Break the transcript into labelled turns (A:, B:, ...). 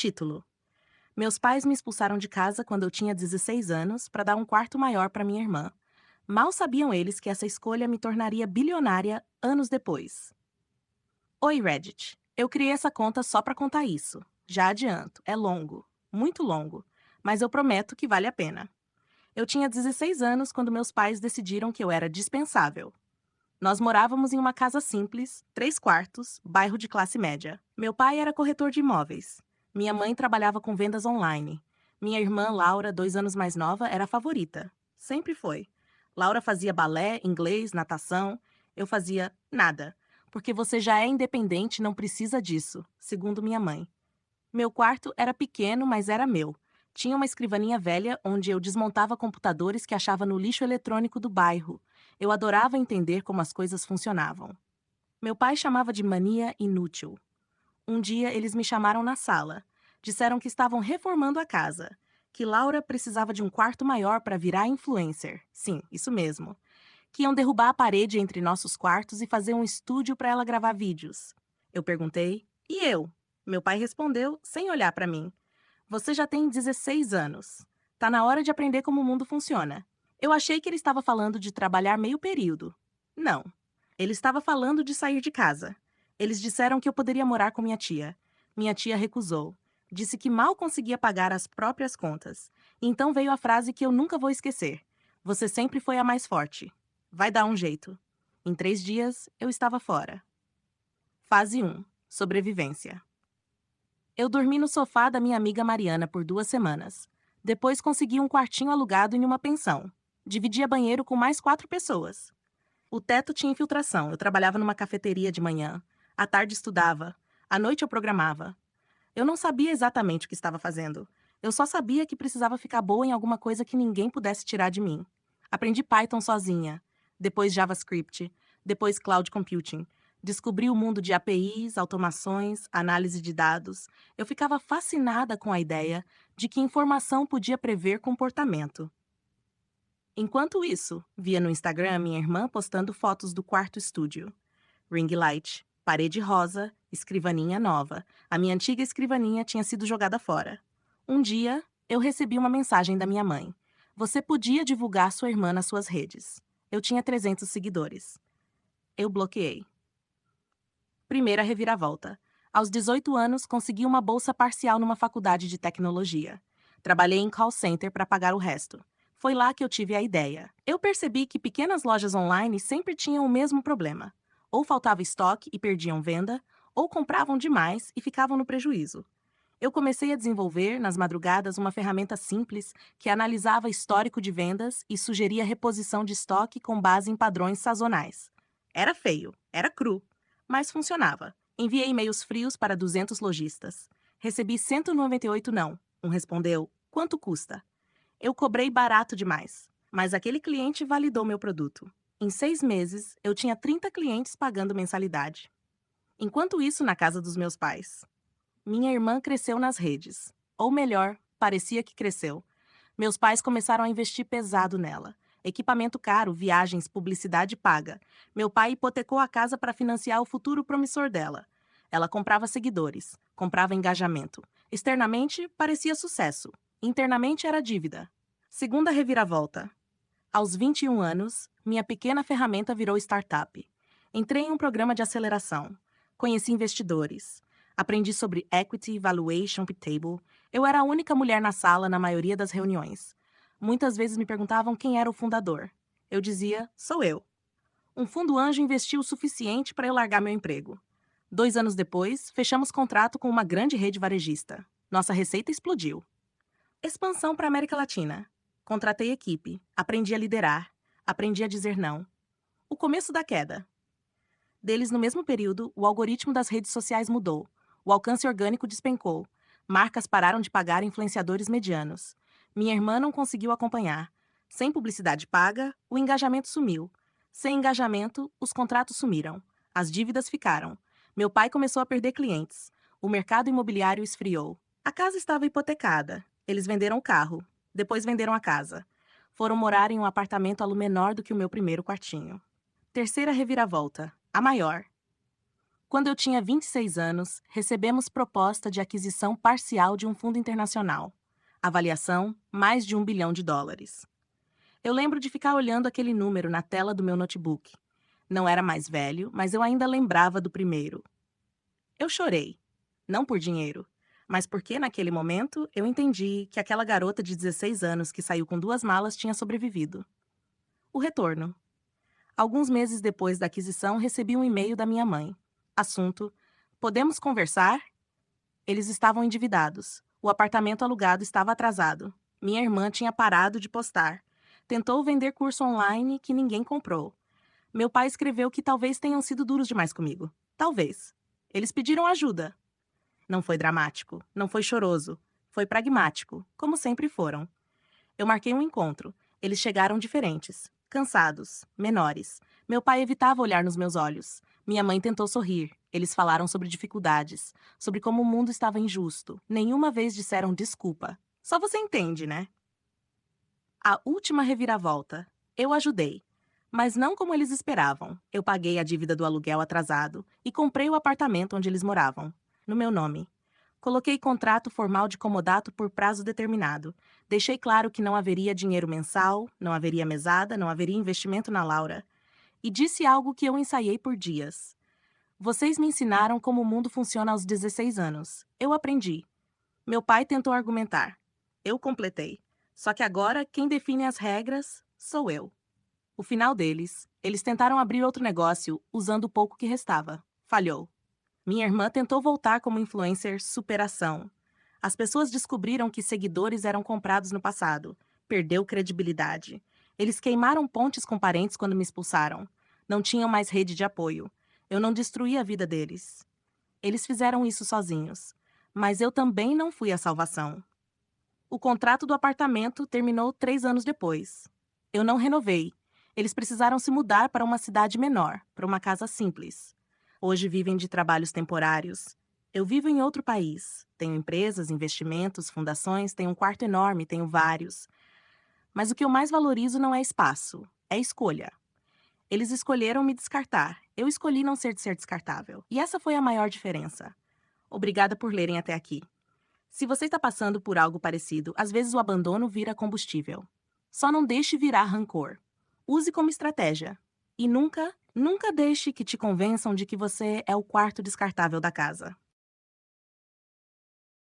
A: Título: Meus pais me expulsaram de casa quando eu tinha 16 anos para dar um quarto maior para minha irmã. Mal sabiam eles que essa escolha me tornaria bilionária anos depois. Oi, Reddit. Eu criei essa conta só para contar isso. Já adianto, é longo, muito longo, mas eu prometo que vale a pena. Eu tinha 16 anos quando meus pais decidiram que eu era dispensável. Nós morávamos em uma casa simples, 3 quartos, bairro de classe média. Meu pai era corretor de imóveis. Minha mãe trabalhava com vendas online. Minha irmã, Laura, 2 anos mais nova, era a favorita. Sempre foi. Laura fazia balé, inglês, natação. Eu fazia nada. Porque você já é independente e não precisa disso, segundo minha mãe. Meu quarto era pequeno, mas era meu. Tinha uma escrivaninha velha onde eu desmontava computadores que achava no lixo eletrônico do bairro. Eu adorava entender como as coisas funcionavam. Meu pai chamava de mania inútil. Um dia eles me chamaram na sala. Disseram que estavam reformando a casa. Que Laura precisava de um quarto maior para virar influencer. Sim, isso mesmo. Que iam derrubar a parede entre nossos quartos e fazer um estúdio para ela gravar vídeos. Eu perguntei, e eu? Meu pai respondeu, sem olhar para mim. Você já tem 16 anos. Tá na hora de aprender como o mundo funciona. Eu achei que ele estava falando de trabalhar meio período. Não. Ele estava falando de sair de casa. Eles disseram que eu poderia morar com minha tia. Minha tia recusou. Disse que mal conseguia pagar as próprias contas. Então veio a frase que eu nunca vou esquecer. Você sempre foi a mais forte. Vai dar um jeito. Em 3 dias, eu estava fora. Fase 1. Sobrevivência. Eu dormi no sofá da minha amiga Mariana por 2 semanas. Depois consegui um quartinho alugado em uma pensão. Dividia banheiro com mais 4 pessoas. O teto tinha infiltração. Eu trabalhava numa cafeteria de manhã. À tarde estudava. À noite eu programava. Eu não sabia exatamente o que estava fazendo. Eu só sabia que precisava ficar boa em alguma coisa que ninguém pudesse tirar de mim. Aprendi Python sozinha. Depois JavaScript. Depois Cloud Computing. Descobri o mundo de APIs, automações, análise de dados. Eu ficava fascinada com a ideia de que informação podia prever comportamento. Enquanto isso, via no Instagram minha irmã postando fotos do quarto estúdio. Ring light, parede rosa, escrivaninha nova. A minha antiga escrivaninha tinha sido jogada fora. Um dia, eu recebi uma mensagem da minha mãe. Você podia divulgar sua irmã nas suas redes. Eu tinha 300 seguidores. Eu bloqueei. Primeira reviravolta. Aos 18 anos, consegui uma bolsa parcial numa faculdade de tecnologia. Trabalhei em call center para pagar o resto. Foi lá que eu tive a ideia. Eu percebi que pequenas lojas online sempre tinham o mesmo problema. Ou faltava estoque e perdiam venda, ou compravam demais e ficavam no prejuízo. Eu comecei a desenvolver, nas madrugadas, uma ferramenta simples que analisava histórico de vendas e sugeria reposição de estoque com base em padrões sazonais. Era feio, era cru, mas funcionava. Enviei e-mails frios para 200 lojistas. Recebi 198 não. Um respondeu, quanto custa? Eu cobrei barato demais, mas aquele cliente validou meu produto. Em 6 meses, eu tinha 30 clientes pagando mensalidade. Enquanto isso, na casa dos meus pais. Minha irmã cresceu nas redes. Ou melhor, parecia que cresceu. Meus pais começaram a investir pesado nela. Equipamento caro, viagens, publicidade paga. Meu pai hipotecou a casa para financiar o futuro promissor dela. Ela comprava seguidores, comprava engajamento. Externamente, parecia sucesso. Internamente, era dívida. Segunda reviravolta. Aos 21 anos, minha pequena ferramenta virou startup. Entrei em um programa de aceleração. Conheci investidores. Aprendi sobre equity, valuation, table. Eu era a única mulher na sala na maioria das reuniões. Muitas vezes me perguntavam quem era o fundador. Eu dizia, sou eu. Um fundo anjo investiu o suficiente para eu largar meu emprego. 2 anos depois, fechamos contrato com uma grande rede varejista. Nossa receita explodiu. Expansão para a América Latina. Contratei equipe, aprendi a liderar, aprendi a dizer não. O começo da queda. Deles, no mesmo período, o algoritmo das redes sociais mudou. O alcance orgânico despencou. Marcas pararam de pagar influenciadores medianos. Minha irmã não conseguiu acompanhar. Sem publicidade paga, o engajamento sumiu. Sem engajamento, os contratos sumiram. As dívidas ficaram. Meu pai começou a perder clientes. O mercado imobiliário esfriou. A casa estava hipotecada. Eles venderam o carro. Depois venderam a casa. Foram morar em um apartamento alu menor do que o meu primeiro quartinho. Terceira reviravolta. A maior. Quando eu tinha 26 anos, recebemos proposta de aquisição parcial de um fundo internacional. Avaliação: mais de US$ 1 bilhão. Eu lembro de ficar olhando aquele número na tela do meu notebook. Não era mais velho, mas eu ainda lembrava do primeiro. Eu chorei. Não por dinheiro, mas porque, naquele momento, eu entendi que aquela garota de 16 anos que saiu com 2 malas tinha sobrevivido. O retorno. Alguns meses depois da aquisição, recebi um e-mail da minha mãe. Assunto: podemos conversar? Eles estavam endividados. O apartamento alugado estava atrasado. Minha irmã tinha parado de postar. Tentou vender curso online que ninguém comprou. Meu pai escreveu que talvez tenham sido duros demais comigo. Talvez. Eles pediram ajuda. Não foi dramático, não foi choroso. Foi pragmático, como sempre foram. Eu marquei um encontro. Eles chegaram diferentes, cansados, menores. Meu pai evitava olhar nos meus olhos. Minha mãe tentou sorrir. Eles falaram sobre dificuldades, sobre como o mundo estava injusto. Nenhuma vez disseram desculpa. Só você entende, né? A última reviravolta. Eu ajudei. Mas não como eles esperavam. Eu paguei a dívida do aluguel atrasado e comprei o apartamento onde eles moravam, no meu nome. Coloquei contrato formal de comodato por prazo determinado. Deixei claro que não haveria dinheiro mensal, não haveria mesada, não haveria investimento na Laura. E disse algo que eu ensaiei por dias. Vocês me ensinaram como o mundo funciona aos 16 anos. Eu aprendi. Meu pai tentou argumentar. Eu completei. Só que agora quem define as regras sou eu. O final deles, eles tentaram abrir outro negócio usando o pouco que restava. Falhou. Minha irmã tentou voltar como influencer superação. As pessoas descobriram que seguidores eram comprados no passado. Perdeu credibilidade. Eles queimaram pontes com parentes quando me expulsaram. Não tinham mais rede de apoio. Eu não destruí a vida deles. Eles fizeram isso sozinhos. Mas eu também não fui a salvação. O contrato do apartamento terminou 3 anos depois. Eu não renovei. Eles precisaram se mudar para uma cidade menor, para uma casa simples. Hoje vivem de trabalhos temporários. Eu vivo em outro país. Tenho empresas, investimentos, fundações, tenho um quarto enorme, tenho vários. Mas o que eu mais valorizo não é espaço, é escolha. Eles escolheram me descartar. Eu escolhi não ser descartável. E essa foi a maior diferença. Obrigada por lerem até aqui. Se você está passando por algo parecido, às vezes o abandono vira combustível. Só não deixe virar rancor. Use como estratégia. E nunca, nunca deixe que te convençam de que você é o quarto descartável da casa.